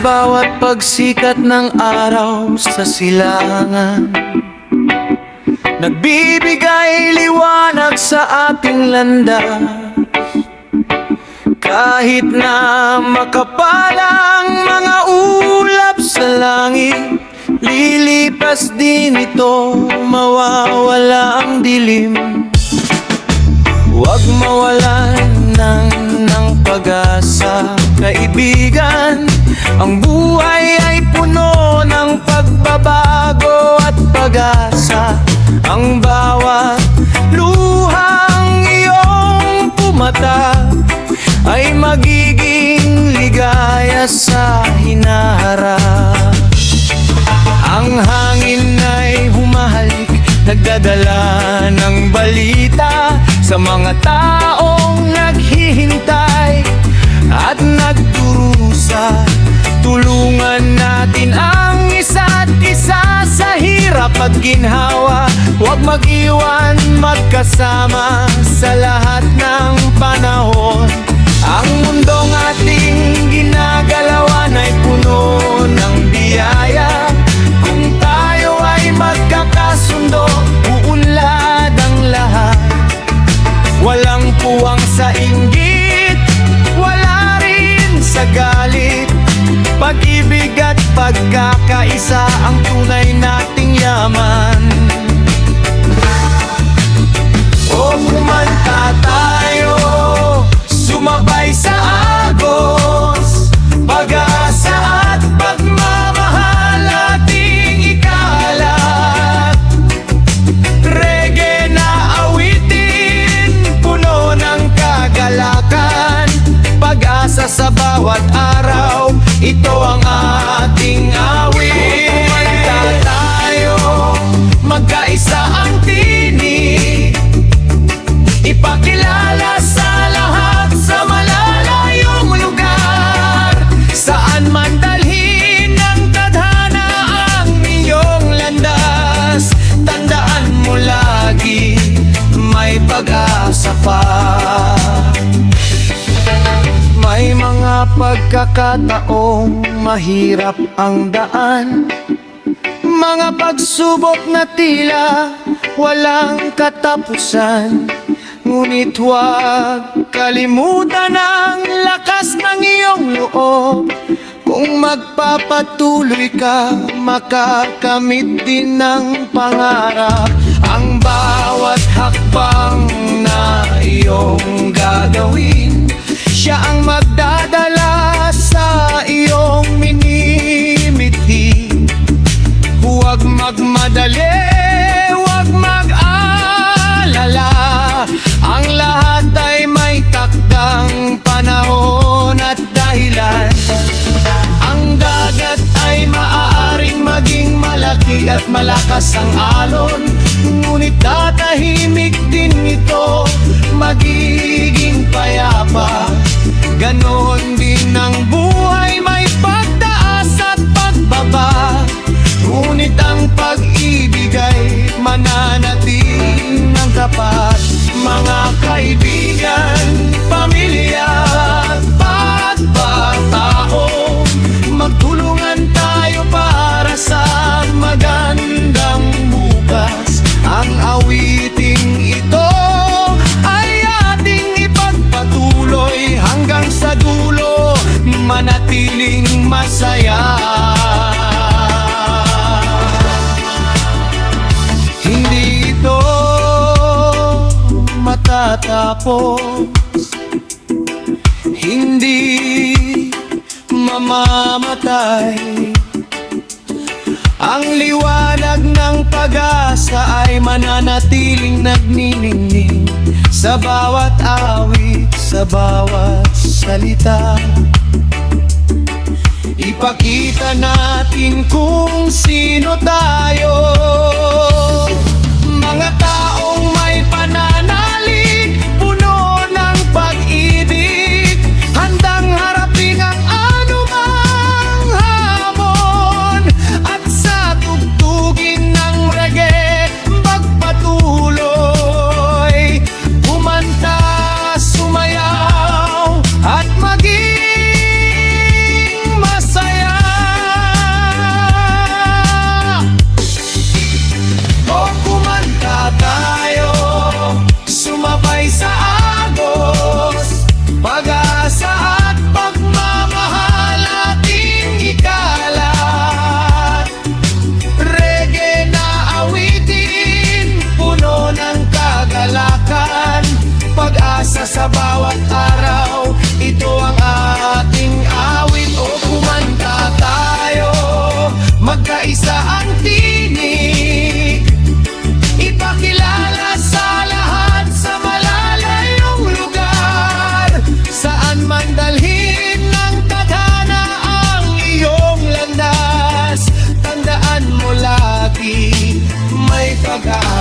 bawat pagsikat ng araw sa silangan, nagbibigay liwanag sa ating landas. Kahit na makapalang mga ulap sa langit, lilipas din ito, mawawala ang dilim. Huwag mawalan ng pag-asa, kaibigan. Ang buhay ay puno ng pagbabago at pag-asa. Ang bawat luhang iyong pumatak ay magiging ligaya sa hinaharap. Ang hangin ay humahalik, nagdadala ng balita sa mga taong naghihintay at nagdurusa. Tulungan natin ang isa't isa sa hirap at ginhawa. Huwag mag-iwan, magkasama sa lahat ng panahon. Ang mundong ating ginagalawan ay puno ng biyaya. Kung tayo ay magkakasundo, uunlad ang lahat. Walang puwang sa inggit, wala rin sa galit. Pag-ibig at pagkakaisa ang tunay nating yaman. O kumanta tayo, sumabay sa agos, pag-asa at pagmamahal ating ikalat. Reggae na awitin, puno ng kagalakan. Pag-asa sa bawat araw, ito ang ating awit. Kumanta tayo, magkaisa ang tinig, ipakilala sa lahat sa malalayong lugar. Saan man dalhin ng tadhana ang iyong landas, tandaan mo lagi, may pag-asa pa. May mga pagkakataong mahirap ang daan, mga pagsubok na tila walang katapusan. Ngunit huwag kalimutan ang lakas ng iyong loob. Kung magpapatuloy ka, makakamit din ng pangarap. Ang bawat hakbang na iyong gagawin, siya ang magdadala sa iyong minimithi. Huwag magmadali, huwag mag-alala. Ang lahat ay may takdang panahon at dahilan. Ang dagat ay maaaring maging malaki at malakas ang alon, ngunit tatahimik din ito, magiging payapa. Ganon din ang buhay, may pagtaas at pagbaba. Ngunit ang pag-ibig ay mananatiling ng tapat. Mga kaibigan, pamilya, pagkatao, magtulungan tayo para sa magandang bukas. Ang awiting ito ay ating ipagpatuloy hanggang sa dulo, manatiling masaya. Hindi ito matatapos, hindi mamamatay. Ang liwanag ng pag-asa ay mananatiling nagniningning sa bawat awit, sa bawat salita. Ipakita natin kung sino tayo, mga taong may pananalig, puno ng pag-ibig, handang harapin ang anumang hamon, at sa tugtugin ng reggae magpatuloy, kumanta, sumayaw at maging masaya. pag-aaral